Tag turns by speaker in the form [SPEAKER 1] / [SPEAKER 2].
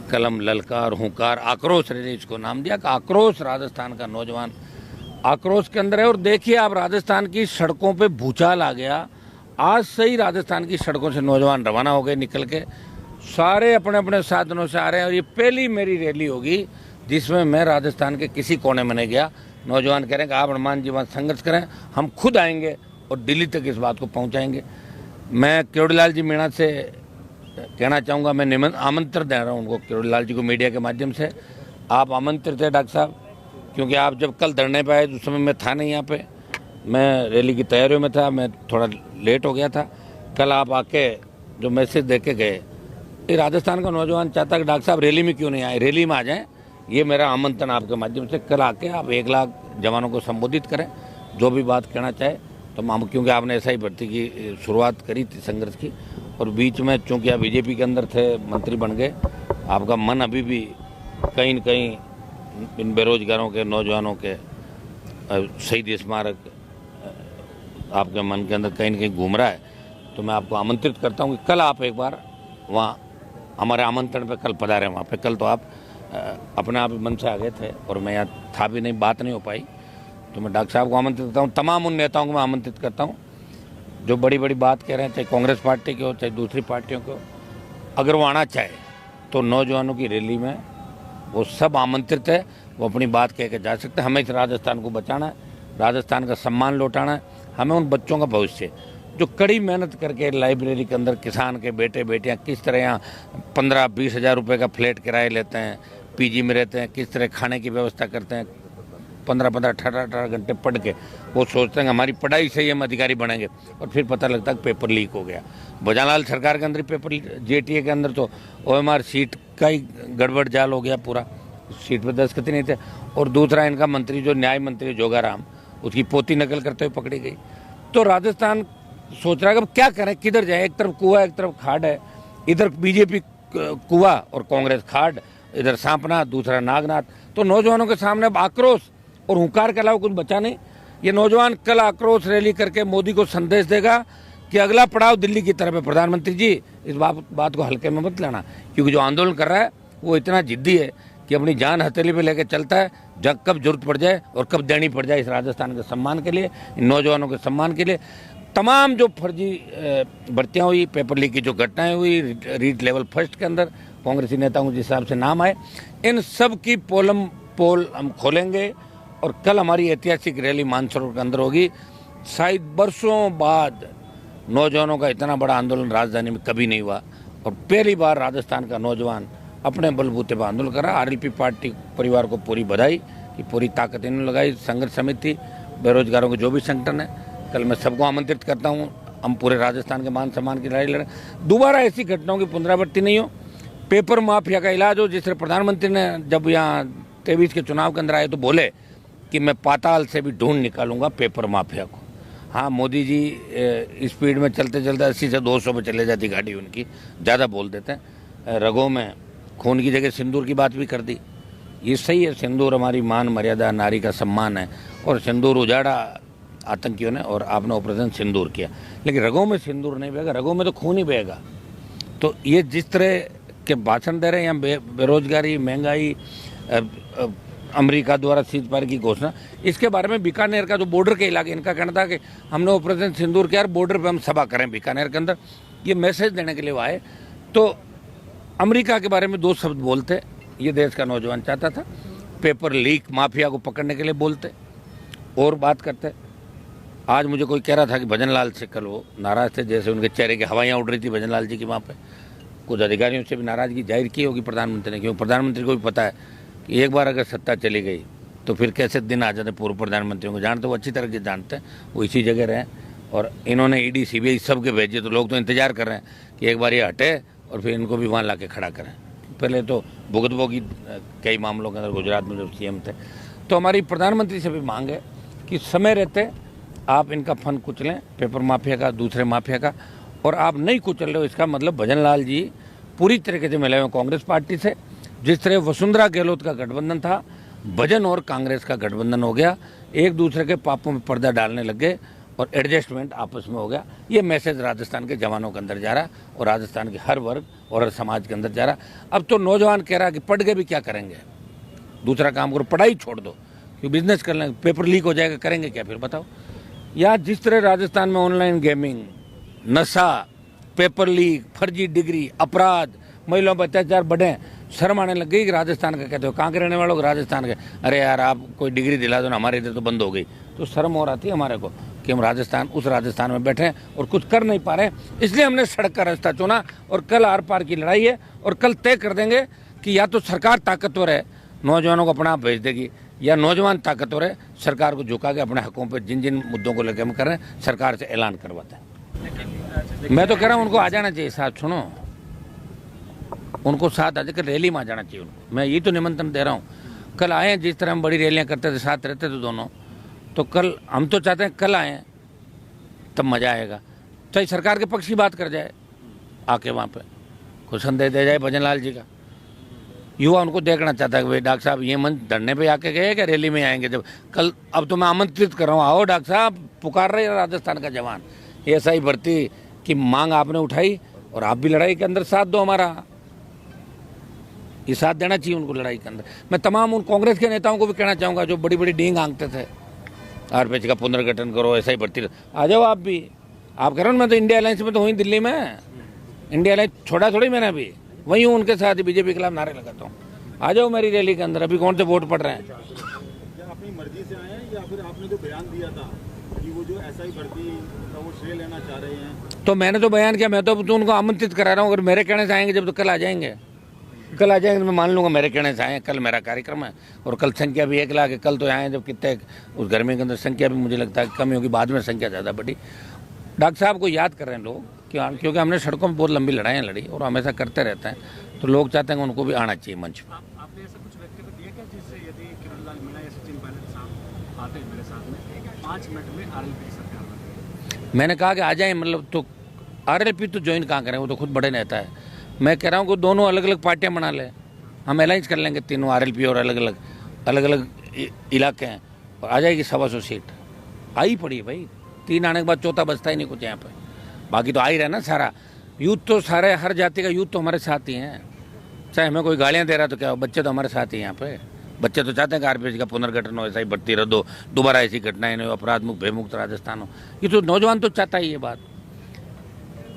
[SPEAKER 1] कलम, ललकार, हुंकार, आक्रोश रैली इसको नाम दिया कि आक्रोश राजस्थान का नौजवान आक्रोश के अंदर है। और देखिए आप राजस्थान की सड़कों पे भूचाल आ गया। आज से ही राजस्थान की सड़कों से नौजवान रवाना हो गए निकल के, सारे अपने अपने साधनों से आ रहे हैं। और ये पहली मेरी रैली होगी जिसमें मैं राजस्थान के किसी कोने में नहीं गया। नौजवान कह रहे हैं कि आप हनुमान जी वहाँ संघर्ष करें, हम खुद आएंगे और दिल्ली तक इस बात को पहुँचाएंगे। मैं किरोड़ीलाल जी मीणा से कहना चाहूँगा, मैं आमंत्रण दे रहा हूँ उनको, किरोड़ीलाल जी को मीडिया के माध्यम से। आप आमंत्रित है डॉक्टर साहब, क्योंकि आप जब कल धरने पे आए तो उस समय मैं था नहीं यहाँ पे, मैं रैली की तैयारियों में था, मैं थोड़ा लेट हो गया था। कल आप आके जो मैसेज दे के गए, ये राजस्थान का नौजवान चाहता है कि डॉक्टर साहब रैली में क्यों नहीं आए, रैली में आ जाएं। ये मेरा आमंत्रण आपके माध्यम से, कल आके आप 1 लाख जवानों को संबोधित करें, जो भी बात कहना चाहे। तो क्योंकि आपने ऐसा ही भर्ती की शुरुआत करी थी संघर्ष की, और बीच में चूँकि आप बीजेपी के अंदर थे, मंत्री बन गए, आपका मन अभी भी कहीं न कहीं इन बेरोजगारों के, नौजवानों के, शहीद स्मारक आपके मन के अंदर कहीं न कहीं घूम रहा है। तो मैं आपको आमंत्रित करता हूँ कि कल आप एक बार वहाँ हमारे आमंत्रण पे कल पधारें वहाँ पे। कल तो आप अपने आप मन से आ गए थे और मैं यहाँ था भी नहीं, बात नहीं हो पाई। तो मैं डॉक्टर साहब को आमंत्रित करता हूँ, तमाम उन नेताओं को मैं आमंत्रित करता हूँ जो बड़ी बड़ी बात कह रहे हैं, चाहे कांग्रेस पार्टी के हो चाहे दूसरी पार्टियों के हो। अगर वो आना चाहे तो नौजवानों की रैली में वो सब आमंत्रित है, वो अपनी बात कह के जा सकते हैं। हमें इस राजस्थान को बचाना है, राजस्थान का सम्मान लौटाना है। हमें उन बच्चों का भविष्य जो कड़ी मेहनत करके लाइब्रेरी के अंदर किसान के बेटे बेटियां किस तरह यहाँ 15-20 हज़ार रुपये का फ्लैट किराए लेते हैं, पीजी में रहते हैं, किस तरह खाने की व्यवस्था करते हैं, 15-15, 18 घंटे पढ़ के वो सोचते हैं कि हमारी पढ़ाई से ही हम अधिकारी बनेंगे, और फिर पता लगता है कि पेपर लीक हो गया। भजनलाल सरकार के अंदर पेपर, जेटीए के अंदर तो OMR सीट का ही गड़बड़ जाल हो गया पूरा, सीट पर दस्तखत नहीं थे। और दूसरा इनका मंत्री जो न्याय मंत्री जोगाराम, उसकी पोती नकल करते हुए पकड़ी गई। तो राजस्थान सोच रहा है कि अब क्या करें, किधर जाए, एक तरफ कुआ एक तरफ खाड़ है, इधर बीजेपी कुआ और कांग्रेस खाड़, इधर सांपना दूसरा नागनाथ। तो नौजवानों के सामने अब आक्रोश और हुंकार के अलावा कुछ बचा नहीं। ये नौजवान कल आक्रोश रैली करके मोदी को संदेश देगा कि अगला पड़ाव दिल्ली की तरफ है। प्रधानमंत्री जी इस बात को हल्के में मत लेना, क्योंकि जो आंदोलन कर रहा है वो इतना जिद्दी है कि अपनी जान हथेली पे लेकर चलता है, जब कब जरूरत पड़ जाए और कब देनी पड़ जाए इस राजस्थान के सम्मान के लिए, इन नौजवानों के सम्मान के लिए। तमाम जो फर्जी भर्तियाँ हुई, पेपर लीक की जो घटनाएं हुई, रीट लेवल फर्स्ट के अंदर कांग्रेसी नेताओं जिस हिसाब से नाम आए, इन सब की पोल हम खोलेंगे। और कल हमारी ऐतिहासिक रैली मानसरोवर के अंदर होगी। शायद बरसों बाद नौजवानों का इतना बड़ा आंदोलन राजधानी में कभी नहीं हुआ, और पहली बार राजस्थान का नौजवान अपने बलबूते पर आंदोलन कर रहा है। RLP पार्टी परिवार को पूरी बधाई कि पूरी ताकत इन्होंने लगाई, संघर्ष समिति, बेरोजगारों के जो भी संगठन है। कल मैं सबको आमंत्रित करता हूँ, हम पूरे राजस्थान के मान सम्मान की लड़ाई लड़ रहे हैं। दोबारा ऐसी घटनाओं की पुनरावृत्ति नहीं हो, पेपर माफिया का इलाज हो। जिस तरह प्रधानमंत्री ने जब यहाँ 23 के चुनाव के अंदर आए तो बोले कि मैं पाताल से भी ढूंढ निकालूंगा पेपर माफिया को। हाँ, मोदी जी स्पीड में चलते चलते 80 से 200 पे चले जाती गाड़ी उनकी, ज़्यादा बोल देते हैं। रगों में खून की जगह सिंदूर की बात भी कर दी। ये सही है, सिंदूर हमारी मान मर्यादा, नारी का सम्मान है, और सिंदूर उजाड़ा आतंकियों ने, और आपने ऑपरेशन सिंदूर किया। लेकिन रगों में सिंदूर नहीं बहेगा, रगों में तो खून ही बहेगा। तो ये जिस तरह के भाषण दे रहे हैं यहाँ, बेरोजगारी, महंगाई, अमेरिका द्वारा सीज पार की घोषणा, इसके बारे में बीकानेर का जो बॉर्डर के इलाके, इनका कहना था कि हमने ऑपरेशन सिंदूर किया, बॉर्डर पे हम सभा करें बीकानेर के अंदर। ये मैसेज देने के लिए वो आए। तो अमेरिका के बारे में 2 शब्द बोलते, ये देश का नौजवान चाहता था। पेपर लीक माफिया को पकड़ने के लिए बोलते और बात करते। आज मुझे कोई कह रहा था कि भजनलाल से कल वो नाराज थे, जैसे उनके चेहरे की हवाइयाँ उड़ रही थी भजनलाल जी की। वहाँ पे कुछ अधिकारियों से भी नाराजगी जाहिर की होगी प्रधानमंत्री ने, क्योंकि प्रधानमंत्री को भी पता है कि एक बार अगर सत्ता चली गई तो फिर कैसे दिन आ जाते। पूर्व प्रधानमंत्रियों को जानते, वो अच्छी तरह से जानते हैं, वो इसी जगह रहे। और इन्होंने ED CBI सबके भेजे, तो लोग तो इंतजार कर रहे हैं कि एक बार ये हटे और फिर इनको भी वहाँ ला के खड़ा करें। पहले तो भुगतभोगी कई मामलों के अंदर गुजरात में जब CM थे। तो हमारी प्रधानमंत्री से भी मांग है कि समय रहते आप इनका फन कुचलें, पेपर माफिया का, दूसरे माफिया का। और आप नहीं कुचल रहे हो, इसका मतलब भजनलाल जी पूरी तरीके से मिले हुए कांग्रेस पार्टी से। जिस तरह वसुंधरा गहलोत का गठबंधन था, भजन और कांग्रेस का गठबंधन हो गया, एक दूसरे के पापों में पर्दा डालने लग गए। और एडजस्टमेंट आपस में हो गया। ये मैसेज राजस्थान के जवानों के अंदर जा रहा और राजस्थान के हर वर्ग और हर समाज के अंदर जा रहा। अब तो नौजवान कह रहा कि पढ़ के भी क्या करेंगे, दूसरा काम करो, पढ़ाई छोड़ दो, क्योंकि बिजनेस कर लेंगे, पेपर लीक हो जाएगा, करेंगे क्या फिर बताओ। या जिस तरह राजस्थान में ऑनलाइन गेमिंग, नशा, पेपर लीक, फर्जी डिग्री, अपराध, महिलाओं पर अत्याचार बढ़े, शर्म आने लग गई कि राजस्थान का कहते हो, कहाँ के रहने वालों को राजस्थान के, अरे यार आप कोई डिग्री दिला दो ना, हमारे इधर तो बंद हो गई। तो शर्म हो रही थी हमारे को कि हम राजस्थान, उस राजस्थान में बैठे हैं और कुछ कर नहीं पा रहे, इसलिए हमने सड़क का रास्ता चुना। और कल आर पार की लड़ाई है और कल तय कर देंगे कि या तो सरकार ताकतवर है, नौजवानों को अपना आप भेज देगी, या नौजवान ताकतवर है, सरकार को झुका के अपने हकों पर जिन जिन मुद्दों को लेकर हम कर रहे हैं सरकार से ऐलान करवाते हैं। मैं तो कह रहा हूँ उनको आ जाना चाहिए साथ, सुनो, उनको साथ आ जाकर रैली में आ जाना चाहिए उनको। मैं ये तो निमंत्रण दे रहा हूँ, कल आए, जिस तरह हम बड़ी रैलियाँ करते थे, साथ रहते थे दोनों, तो कल हम तो चाहते हैं कल आए, तब मज़ा आएगा। चाहे सरकार के पक्ष की बात कर जाए, आके वहाँ पे कुछ संदेश दे जाए भजन लाल जी का। युवा उनको देखना चाहता है कि भाई डॉक्टर साहब ये मंच धरने पे आके गए क्या रैली में आएंगे जब कल। अब तो मैं आमंत्रित कर रहा हूँ, आओ डॉक्टर साहब, पुकार रहे राजस्थान का जवान, ऐसा ही भर्ती की मांग आपने उठाई और आप भी लड़ाई के अंदर साथ दो हमारा, ये साथ देना चाहिए उनको लड़ाई के अंदर। मैं तमाम उन कांग्रेस के नेताओं को भी कहना चाहूँगा जो बड़ी बड़ी डींग आंकते थे, आरपीएच का पुनर्गठन करो, ऐसा ही भर्ती, आ जाओ आप भी। आप कह रहे हो मैं तो इंडिया अलायंस में तो हुई दिल्ली में, इंडिया अलायंस छोड़ा थोड़ी मैंने, अभी वहीं हूँ उनके साथ, बीजेपी के खिलाफ नारे लगाता हूँ। आ जाओ मेरी रैली के अंदर, अभी कौन से वोट पड़ रहे हैं।
[SPEAKER 2] अपनी मर्जी से आए हैं या फिर आपने जो बयान दिया था कि वो जो एसआई भर्ती का वो श्रेय लेना चाह रहे हैं?
[SPEAKER 1] तो मैंने तो बयान किया, मैं तो उनको आमंत्रित करा रहा हूँ, अगर मेरे कहने से आएंगे जब तो कल आ जाएंगे, कल आ जाएंगे, मैं मान लूँगा मेरे कहने से आए। कल मेरा कार्यक्रम है और कल संख्या भी 1 लाख है। कल तो आए जब कितने उस गर्मी के अंदर संख्या भी मुझे लगता है कम होगी, बाद में संख्या ज़्यादा बढ़ी। डॉक्टर साहब को याद कर रहे हैं लोग, क्योंकि हमने सड़कों में बहुत लंबी लड़ाइयाँ लड़ी और हमेशा करते रहते हैं, तो लोग चाहते हैं कि उनको भी आना चाहिए मंच पर।
[SPEAKER 2] आपने ऐसा कुछ व्यक्तिगत दिया क्या जिससे यदि किरणलाल मीणा या सचिन पायलट साहब आते हैं मेरे साथ में 5 मिनट में आरएलपी की सरकार में?
[SPEAKER 1] मैंने कहा कि आ जाए, मतलब तो आरएलपी तो ज्वाइन कहाँ करें, वो तो खुद बड़े नेता है। मैं कह रहा हूँ कि दोनों अलग अलग पार्टियाँ बना लें, हम अलायंस कर लेंगे तीनों, आरएलपी और अलग अलग इलाके हैं, और आ जाएगी 125 सीट। आई पड़ी भाई, 3 आने के बाद चौथा बचता ही नहीं कुछ यहाँ पे, बाकी तो आ ही रहा ना सारा यूथ, तो सारे हर जाति का यूथ तो हमारे साथ ही हैं। चाहे हमें कोई गालियाँ दे रहा तो क्या, बच्चे तो हमारे साथ ही यहाँ पे, बच्चे तो चाहते हैं कि आरपीएच का पुनर्गठन हो, ऐसा ही भर्ती रद्द हो, दोबारा ऐसी घटनाएं नहीं हो, अपराध मुक्त भयमुक्त राजस्थान हो। ये तो नौजवान तो चाहता ही ये बात।